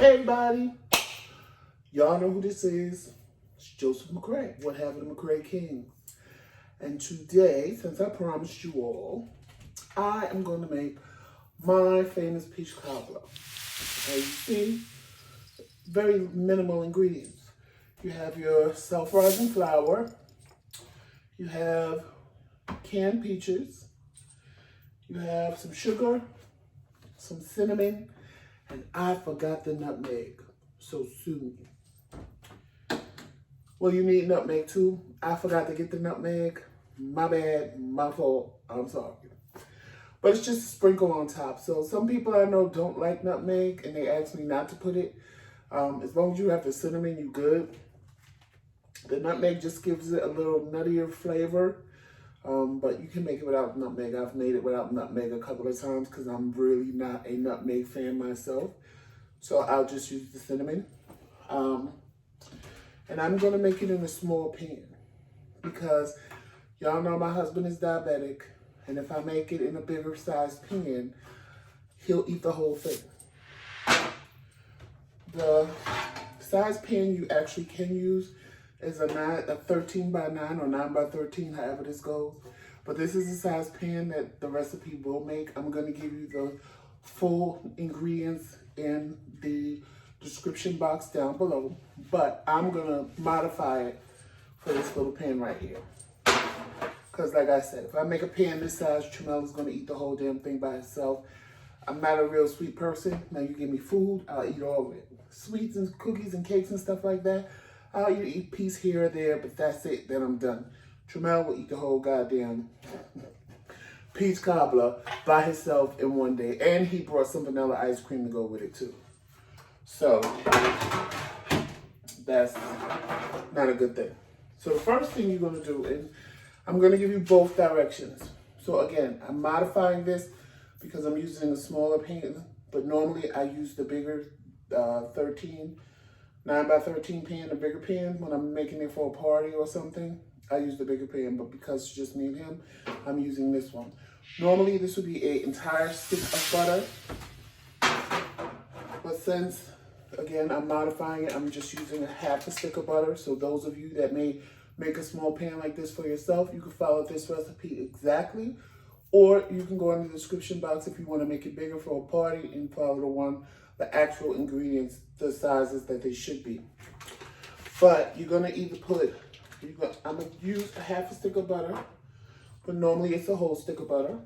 Hey everybody, y'all know who this is. It's Joseph McRae, what happened to McRae Kingz. And today, since I promised you all, I am going to make my famous Peach Cobbler. As you see, very minimal ingredients. You have your self-rising flour, you have canned peaches, you have some sugar, some cinnamon, and I forgot the nutmeg, so sue me. Well, you need nutmeg too. I forgot to get the nutmeg. My bad, my fault, I'm sorry. But it's just a sprinkle on top. So some people I know don't like nutmeg and they ask me not to put it. As long as you have the cinnamon, you good. The nutmeg just gives it a little nuttier flavor. But you can make it without nutmeg. I've made it without nutmeg a couple of times because I'm really not a nutmeg fan myself. So I'll just use the cinnamon. And I'm going to make it in a small pan because y'all know my husband is diabetic. And if I make it in a bigger size pan, he'll eat the whole thing. The size pan you actually can use is a 13 by 9 or 9 by 13, however this goes. But this is the size pan that the recipe will make. I'm going to give you the full ingredients in the description box down below. But I'm going to modify it for this little pan right here. Because like I said, if I make a pan this size, Tramel is going to eat the whole damn thing by herself. I'm not a real sweet person. Now you give me food, I'll eat all of it. Sweets and cookies and cakes and stuff like that, I'll eat a piece here or there, but that's it, then I'm done. Tramel will eat the whole goddamn Peach Cobbler by himself in one day. And he brought some vanilla ice cream to go with it too. So, that's not a good thing. So the first thing you're gonna do is, I'm gonna give you both directions. So again, I'm modifying this because I'm using a smaller pan, but normally I use the bigger 9 by 13 pan, a bigger pan. When I'm making it for a party or something, I use the bigger pan, but because it's just me and him, I'm using this one. Normally this would be an entire stick of butter, but since, again, I'm modifying it, I'm just using a half a stick of butter. So those of you that may make a small pan like this for yourself, you can follow this recipe exactly, or you can go in the description box if you want to make it bigger for a party and follow the actual ingredients, the sizes that they should be. But you're gonna either I'm gonna use a half a stick of butter, but normally it's a whole stick of butter.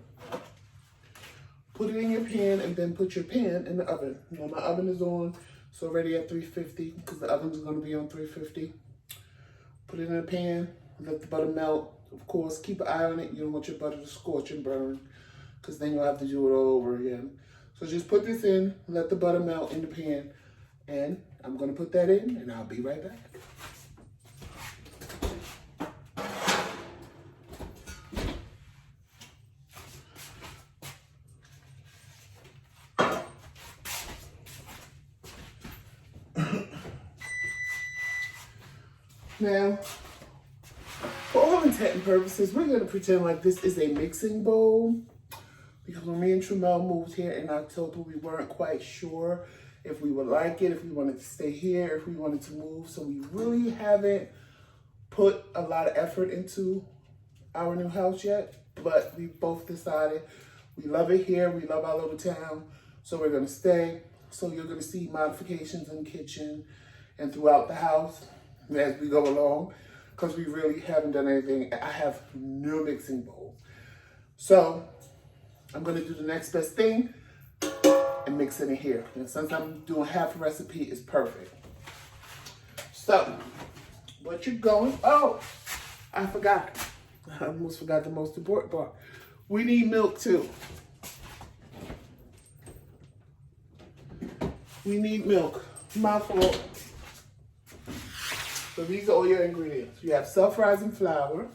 Put it in your pan and then put your pan in the oven. Now my oven is on, it's already at 350 because the oven is gonna be on 350. Put it in a pan, let the butter melt. Of course, keep an eye on it. You don't want your butter to scorch and burn because then you'll have to do it all over again. So just put this in, let the butter melt in the pan, and I'm gonna put that in and I'll be right back. Now, for all intent and purposes, we're gonna pretend like this is a mixing bowl. Because when me and Tramel moved here in October, we weren't quite sure if we would like it, if we wanted to stay here, if we wanted to move. So we really haven't put a lot of effort into our new house yet. but we both decided we love it here. We love our little town, so we're gonna stay. So you're gonna see modifications in the kitchen and throughout the house as we go along, because we really haven't done anything. I have no mixing bowl. So I'm gonna do the next best thing and mix it in here. And since I'm doing half a recipe, it's perfect. So what you're going, oh, I forgot. I almost forgot the most important part. We need milk too. We need milk. My fault. So these are all your ingredients. You have self-rising flour.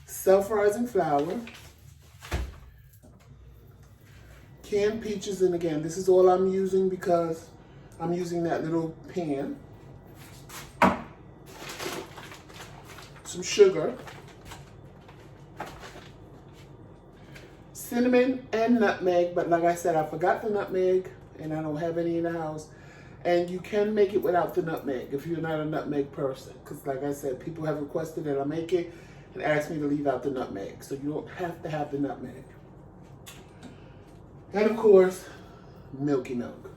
Self-rising flour. Canned peaches, and again, this is all I'm using because I'm using that little pan. Some sugar. Cinnamon and nutmeg, but like I said, I forgot the nutmeg and I don't have any in the house. And you can make it without the nutmeg if you're not a nutmeg person, because like I said, people have requested that I make it and asked me to leave out the nutmeg, so you don't have to have the nutmeg. And of course, milky milk.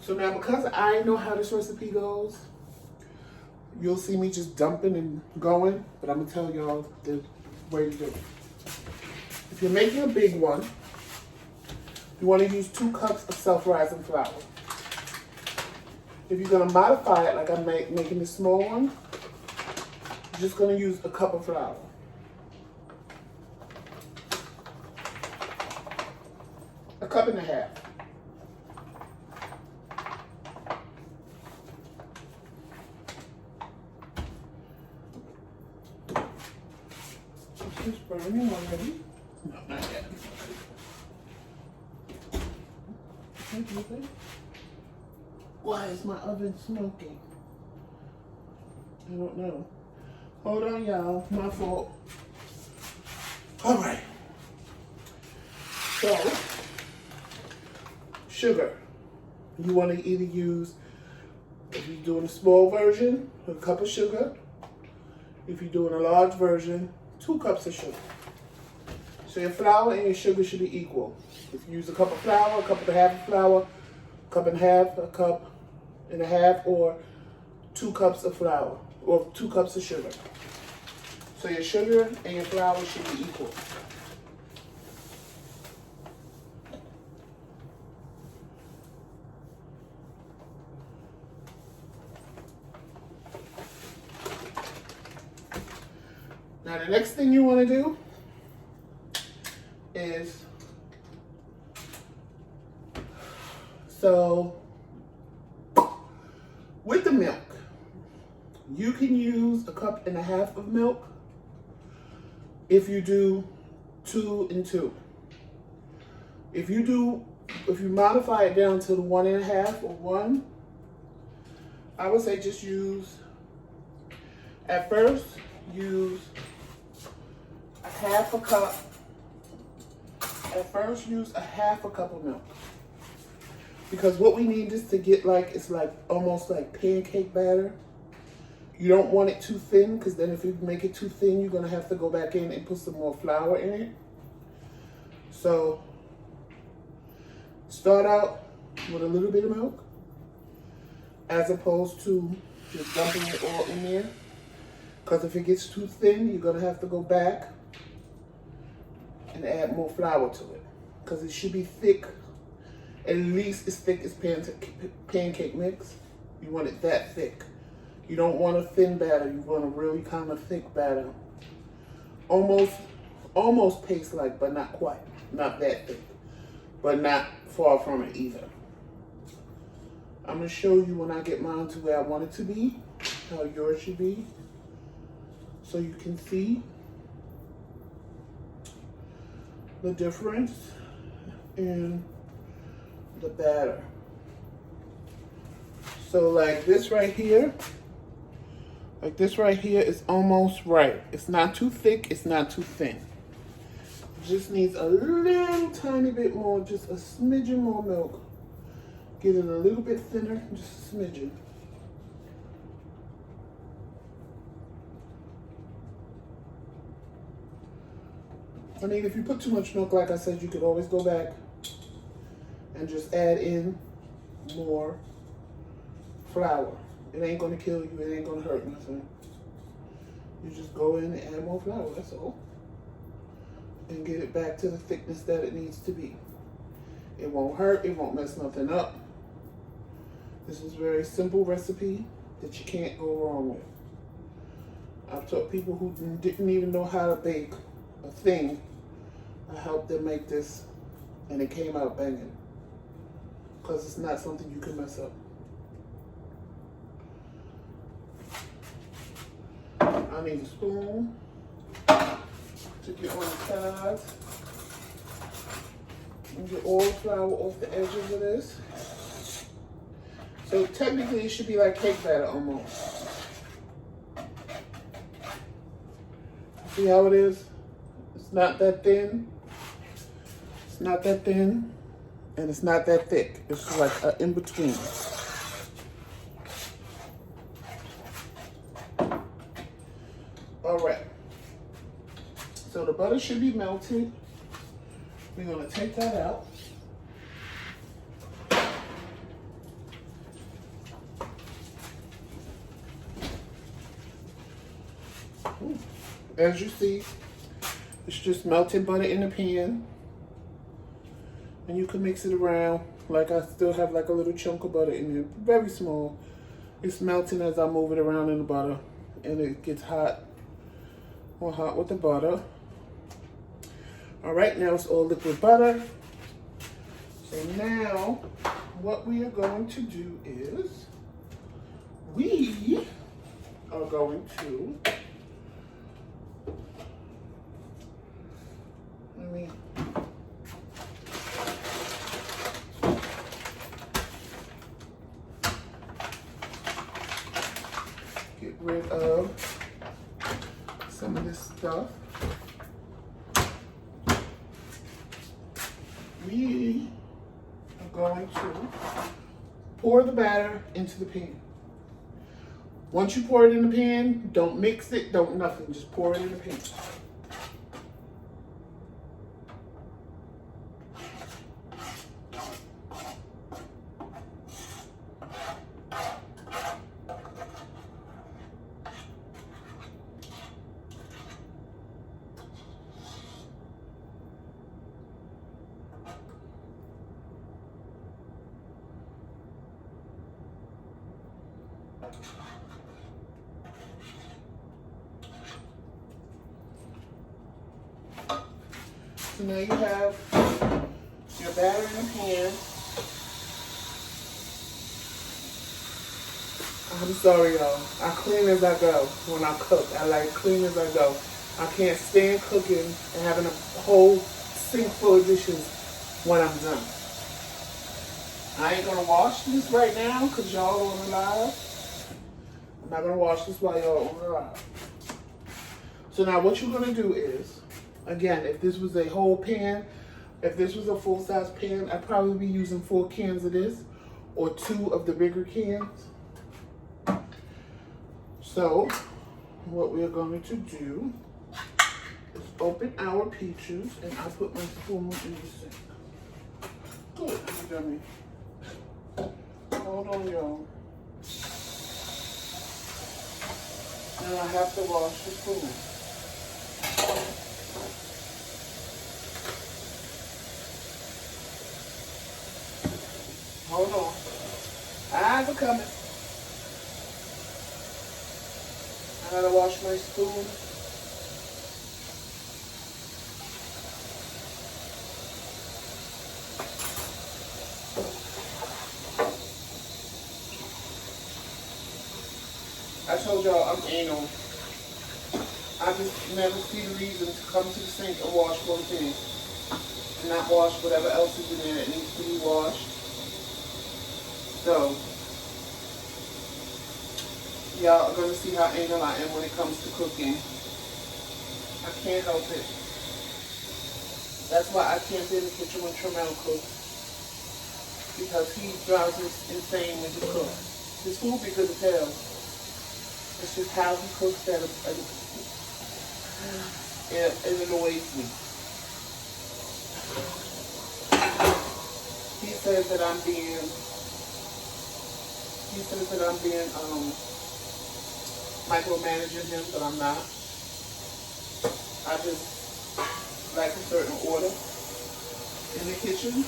So now, because I know how this recipe goes, you'll see me just dumping and going, but I'm gonna tell y'all the way to do it. If you're making a big one, you want to use 2 cups of self-rising flour. If you're gonna modify it, like I'm making this small one, you're just gonna use a cup of flour. A cup and a half. It's burning already. No, not yet. Why is my oven smoking? I don't know. Hold on, y'all. My fault. All right. So, sugar. You want to either use, if you're doing a small version, a cup of sugar. If you're doing a large version, 2 cups of sugar. So your flour and your sugar should be equal. If you use a cup of flour, a cup and a half of flour, cup and a half, a cup and a half, or 2 cups of flour, or 2 cups of sugar. So your sugar and your flour should be equal. Now the next thing you want to do is, so with the milk, you can use a cup and a half of milk if you do 2 and 2. If you modify it down to the 1 1/2 or 1, I would say just use, at first, use a half a cup. At first, use a half a cup of milk. Because what we need is to get it's like almost like pancake batter. You don't want it too thin, because then if you make it too thin, you're gonna have to go back in and put some more flour in it. So start out with a little bit of milk, as opposed to just dumping it all in there. Because if it gets too thin, you're gonna have to go back and add more flour to it. Because it should be thick, at least as thick as pancake mix. You want it that thick. You don't want a thin batter. You want a really kind of thick batter. Almost paste-like, but not quite. Not that thick, but not far from it either. I'm gonna show you when I get mine to where I want it to be, how yours should be, so you can see the difference in the batter. So like this right here is almost right. It's not too thick, it's not too thin. It just needs a little tiny bit more, just a smidgen more milk. Get it a little bit thinner, just a smidgen. I mean, if you put too much milk, like I said, you could always go back and just add in more flour. It ain't gonna kill you, it ain't gonna hurt nothing. You just go in and add more flour, that's all. And get it back to the thickness that it needs to be. It won't hurt, it won't mess nothing up. This is a very simple recipe that you can't go wrong with. I've taught people who didn't even know how to bake a thing. I helped them make this and it came out banging. Because it's not something you can mess up. I need a spoon to get on the sides and get all the flour off the edges of this. So technically it should be like cake batter almost. See how it is? It's not that thin. It's not that thin. And it's not that thick. It's like in between. All right. So the butter should be melted. We're gonna take that out. As you see, it's just melted butter in the pan. And you can mix it around. Like I still have like a little chunk of butter in there, very small. It's melting as I move it around in the butter. And it gets hot, more hot with the butter. All right, now it's all liquid butter. So now what we are going to do is we are going to, let me get rid of some of this stuff. We are going to pour the batter into the pan. Once you pour it in the pan, don't mix it, don't nothing, just pour it in the pan. So now you have your batter in the pan. I'm sorry, y'all. I clean as I go when I cook. I like clean as I go. I can't stand cooking and having a whole sink full of dishes when I'm done. I ain't gonna wash this right now because y'all on the live. I'm not gonna wash this while y'all on the live. So now what you're gonna do is, again, if this was a whole pan, if this was a full-size pan, I'd probably be using 4 cans of this or 2 of the bigger cans. So what we're going to do is open our peaches, and I put my spoon in the sink. Good, you dummy. Hold on, y'all. Now I have to wash the spoon. Hold on. Eyes are coming. I gotta wash my spoon. I told y'all I'm anal. I just never see the reason to come to the sink and wash one thing and not wash whatever else is in there that needs to be washed. So, y'all are going to see how anal I am when it comes to cooking. I can't help it. That's why I can't be in the kitchen when Tremel cooks. Because he drives me insane when he cooks. His food be good as hell. It's just how he cooks that it annoys me. He says that I'm being micromanaging him, but I'm not. I just like a certain order in the kitchen,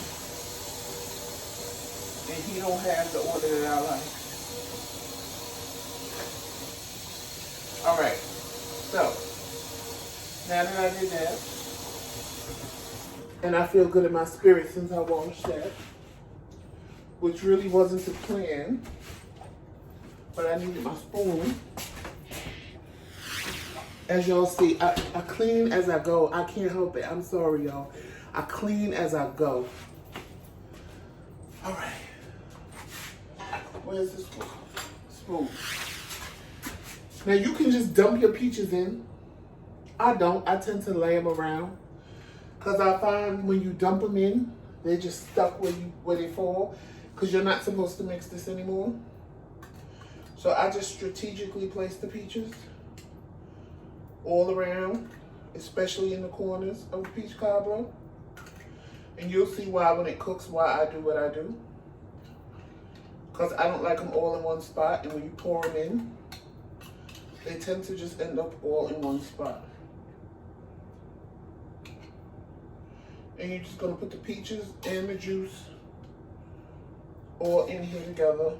and he don't have the order that I like. All right, so now that I did that, and I feel good in my spirit since I washed that, which really wasn't the plan, but I needed my spoon. As y'all see, I clean as I go. I can't help it. I'm sorry, y'all. I clean as I go. All right. Where's this spoon? Now, you can just dump your peaches in. I don't. I tend to lay them around. Because I find when you dump them in, they're just stuck where they fall. Because you're not supposed to mix this anymore. So I just strategically place the peaches all around, especially in the corners of the peach cobbler. And you'll see why when it cooks, why I do what I do. Because I don't like them all in one spot, and when you pour them in, they tend to just end up all in one spot. And you're just gonna put the peaches and the juice all in here together.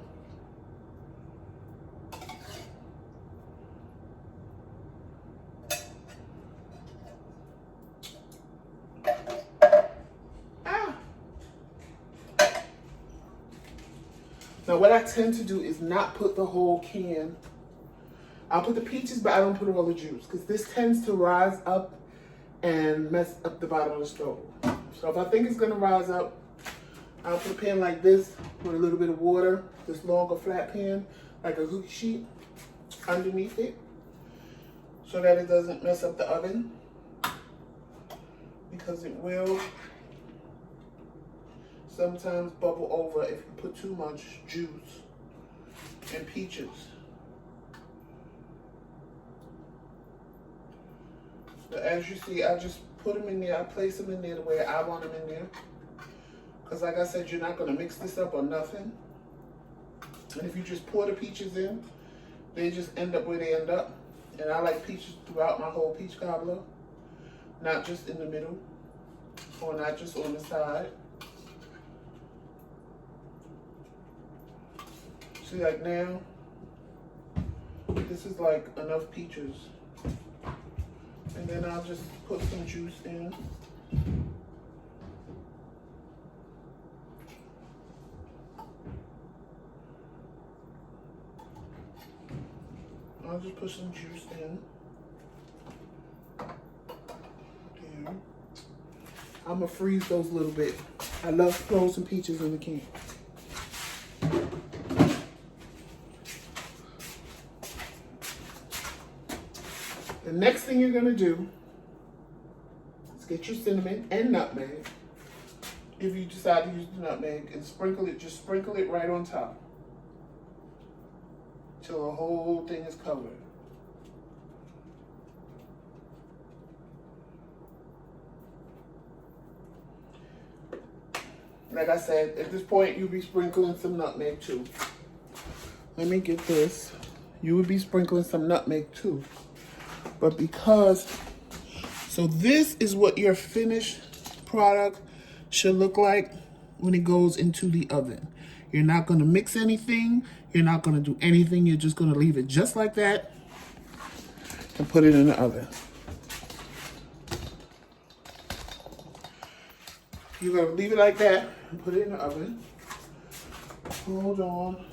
Now what I tend to do is not put the whole can. I'll put the peaches, but I don't put all the juice because this tends to rise up and mess up the bottom of the stove. So if I think it's gonna rise up, I'll put a pan like this with a little bit of water, this longer flat pan, like a cookie sheet underneath it, so that it doesn't mess up the oven, because it will sometimes bubble over if you put too much juice and peaches. So as you see, I just put them in there. I place them in there the way I want them in there. Because like I said, you're not going to mix this up or nothing. And if you just pour the peaches in, they just end up where they end up. And I like peaches throughout my whole peach cobbler. Not just in the middle. Or not just on the side. See, like now, this is like enough peaches. And then I'll just put some juice in. I'll just put some juice in. There. I'm gonna freeze those a little bit. I love frozen peaches in the can. The next thing you're gonna do is get your cinnamon and nutmeg. If you decide to use the nutmeg, and sprinkle it, just sprinkle it right on top till the whole thing is covered. Like I said, at this point, you'll be sprinkling some nutmeg too. Let me get this. You would be sprinkling some nutmeg too. But because, so this is what your finished product should look like when it goes into the oven. You're not going to mix anything. You're not going to do anything. You're just going to leave it just like that and put it in the oven. You're going to leave it like that and put it in the oven. Hold on.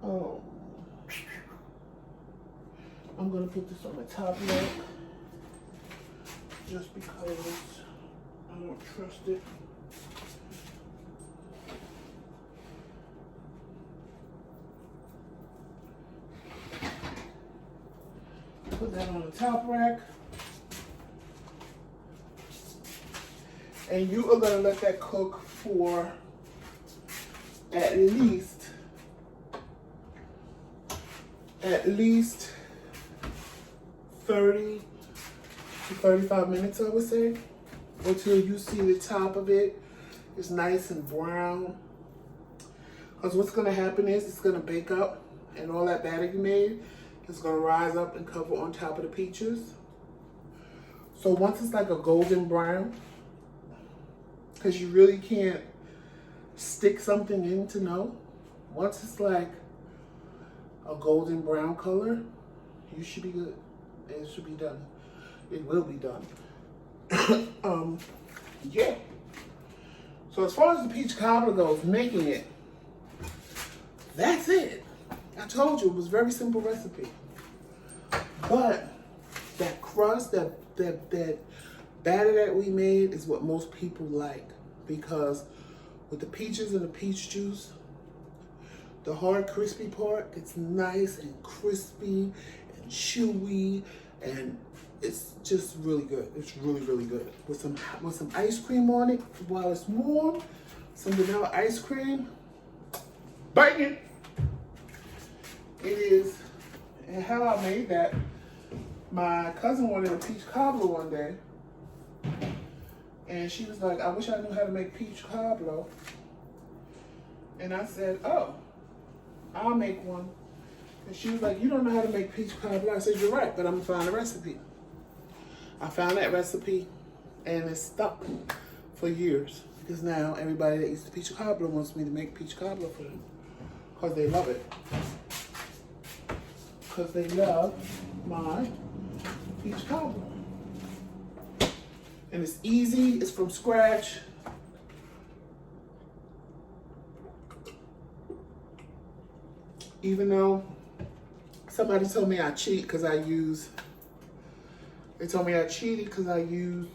Oh. I'm going to put this on the top rack just because I don't trust it. Put that on the top rack. And you are going to let that cook for at least 30 to 35 minutes, I would say. until you see the top of it is nice and brown. Because what's going to happen is it's going to bake up, and all that batter you made is going to rise up and cover on top of the peaches. So once it's like a golden brown, because you really can't stick something in to know. Once it's like a golden brown color, you should be good. It should be done. It will be done. Yeah. So as far as the peach cobbler goes, making it, that's it. I told you it was a very simple recipe. But that crust, that batter that we made is what most people like, because with the peaches and the peach juice, the hard crispy part, it's nice and crispy and chewy, and it's just really good. It's really, really good. With some ice cream on it while it's warm, some vanilla ice cream, banging. It is. And how I made that, my cousin wanted a peach cobbler one day, and she was like, I wish I knew how to make peach cobbler. And I said, oh, I'll make one. And she was like, you don't know how to make peach cobbler. I said, you're right, but I'm gonna find a recipe. I found that recipe, and it's stuck for years, because now everybody that eats the peach cobbler wants me to make peach cobbler for them, because they love it. Because they love my peach cobbler. And it's easy, it's from scratch. Even though somebody told me I cheat because I used, they told me I cheated because I used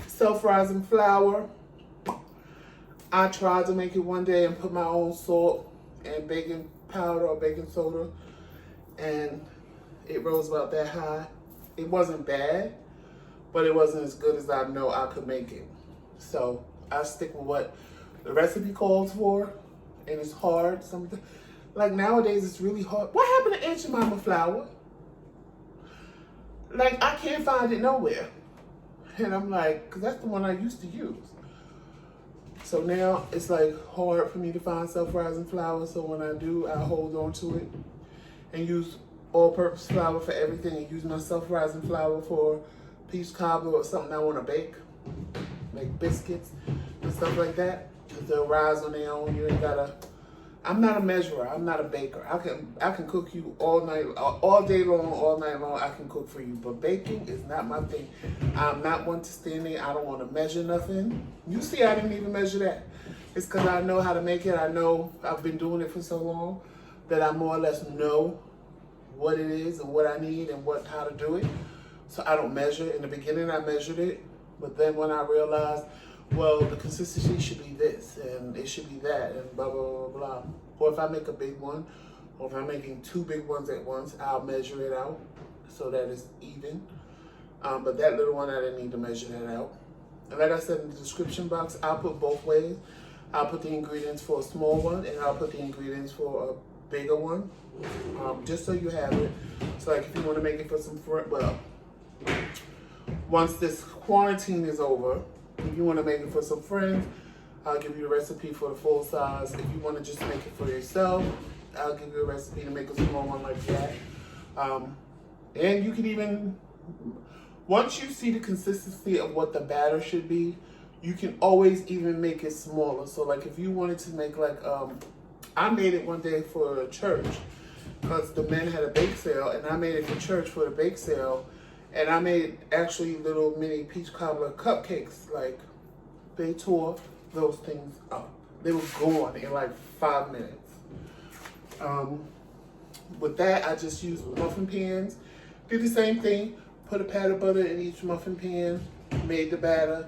self-rising flour. I tried to make it one day and put my own salt and baking powder or baking soda, and it rose about that high. It wasn't bad, but it wasn't as good as I know I could make it. So I stick with what the recipe calls for, and it's hard. Something like nowadays, it's really hard. What happened to Aunt Jemima flour? Like, I can't find it nowhere. And I'm like, because that's the one I used to use. So now it's like hard for me to find self-rising flour. So when I do, I hold on to it and use all-purpose flour for everything, and use my self-rising flour for peach cobbler or something I want to bake, like biscuits and stuff like that. They'll rise on their own. You ain't gotta. I'm not a measurer. I'm not a baker. I can cook you all night, all day long, all night long. I can cook for you, but baking is not my thing. I'm not one to stand there. I don't want to measure nothing. You see, I didn't even measure that. It's because I know how to make it. I know I've been doing it for so long that I more or less know what it is and what I need and how to do it. So I don't measure. In the beginning, I measured it, but then when I realized, well, the consistency should be this, and it should be that, and blah, blah, blah, blah. Or if I make a big one, or if I'm making two big ones at once, I'll measure it out so that it's even. But that little one, I didn't need to measure that out. And like I said in the description box, I'll put both ways. I'll put the ingredients for a small one, and I'll put the ingredients for a bigger one, just so you have it. So like if you want to make it for some friends, well, once this quarantine is over, if you want to make it for some friends, I'll give you a recipe for the full size. If you want to just make it for yourself, I'll give you a recipe to make a small one like that. And you can even, once you see the consistency of what the batter should be, you can always even make it smaller. So like if you wanted to make like, I made it one day for a church because the men had a bake sale, and I made it for church for the bake sale. And I made actually little mini peach cobbler cupcakes. Like, they tore those things up. They were gone in like 5 minutes. With that, I just used muffin pans. Did the same thing. Put a pat of butter in each muffin pan. Made the batter.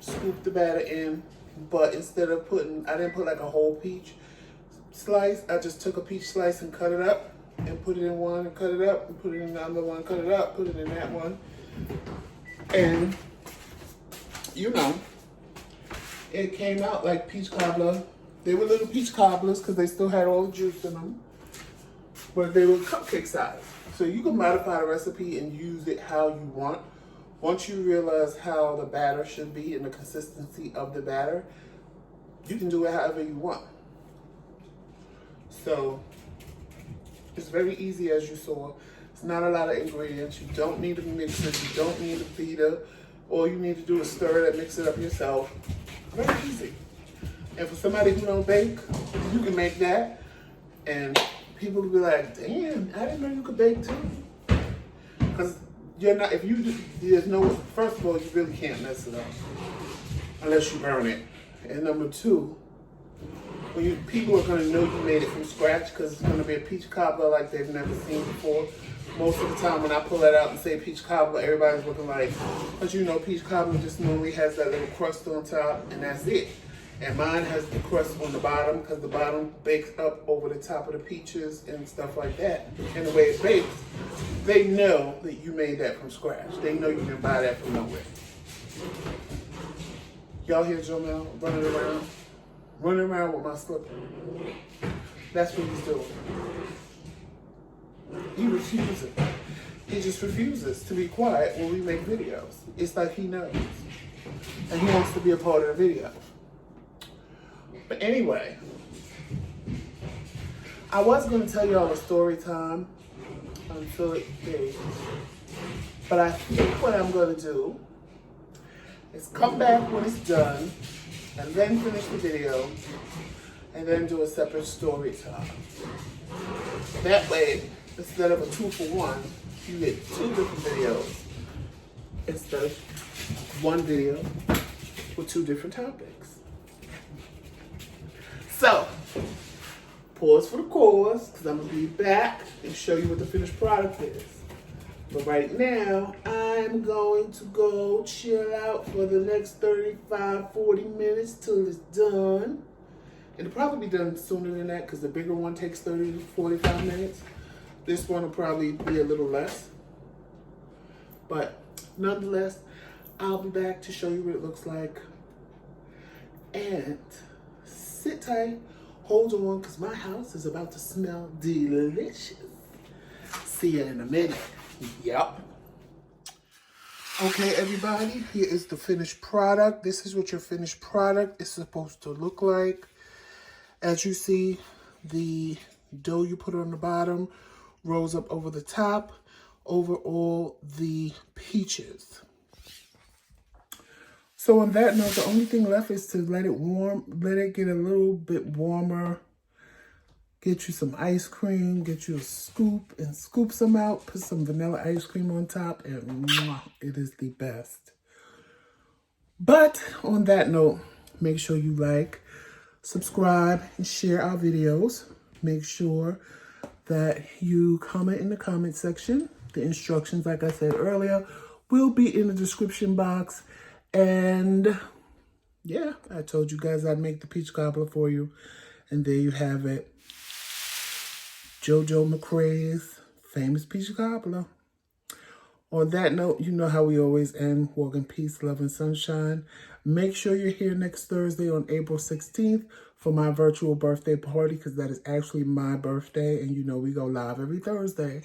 Scooped the batter in. But instead of I didn't put like a whole peach slice. I just took a peach slice and cut it up. And put it in one and cut it up, and put it in the other one, cut it up, put it in that one. And, you know, it came out like peach cobbler. They were little peach cobblers because they still had all the juice in them. But they were cupcake size. So you can modify the recipe and use it how you want. Once you realize how the batter should be and the consistency of the batter, you can do it however you want. So it's very easy, as you saw. It's not a lot of ingredients. You don't need a mixer. You don't need a beater. All you need to do is stir it and mix it up yourself. Very easy. And for somebody who don't bake, you can make that. And people will be like, damn, I didn't know you could bake too. Because you're not, if you, there's no, first of all, you really can't mess it up unless you burn it. And number two, people are going to know you made it from scratch because it's going to be a peach cobbler like they've never seen before. Most of the time when I pull that out and say peach cobbler, everybody's looking like, because you know peach cobbler just normally has that little crust on top and that's it. And mine has the crust on the bottom because the bottom bakes up over the top of the peaches and stuff like that. And the way it bakes, they know that you made that from scratch. They know you didn't buy that from nowhere. Y'all hear Joe Mel running around with my slipper. That's what he's doing. He refuses. He just refuses to be quiet when we make videos. It's like he knows. And he wants to be a part of the video. But anyway, I was going to tell y'all a story time until it fades. But I think what I'm going to do is come back when it's done and then finish the video and then do a separate story time. That way, instead of a 2-for-1, you get 2 different videos instead of 1 video with 2 different topics. So, pause for the cause, because I'm going to be back and show you what the finished product is. But right now, I'm going to go chill out for the next 35-40 minutes till it's done. It'll probably be done sooner than that because the bigger one takes 30 to 45 minutes. This one will probably be a little less. But nonetheless, I'll be back to show you what it looks like. And sit tight, hold on, because my house is about to smell delicious. See you in a minute. Yep. Okay, everybody, here is the finished product. This is what your finished product is supposed to look like. As you see, the dough you put on the bottom rolls up over the top, over all the peaches. So on that note, the only thing left is to let it warm, let it get a little bit warmer. Get you some ice cream, get you a scoop and scoop some out, put some vanilla ice cream on top, and mwah, it is the best. But on that note, make sure you like, subscribe, and share our videos. Make sure that you comment in the comment section. The instructions, like I said earlier, will be in the description box. And yeah, I told you guys I'd make the peach cobbler for you. And there you have it. Jojo McRae's famous peach cobbler. On that note, you know how we always end. Walk in peace, love, and sunshine. Make sure you're here next Thursday on April 16th for my virtual birthday party, because that is actually my birthday. And you know we go live every Thursday.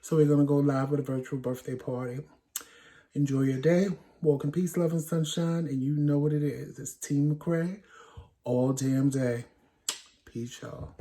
So we're going to go live with a virtual birthday party. Enjoy your day. Walk in peace, love, and sunshine. And you know what it is. It's Team McRae all damn day. Peace, y'all.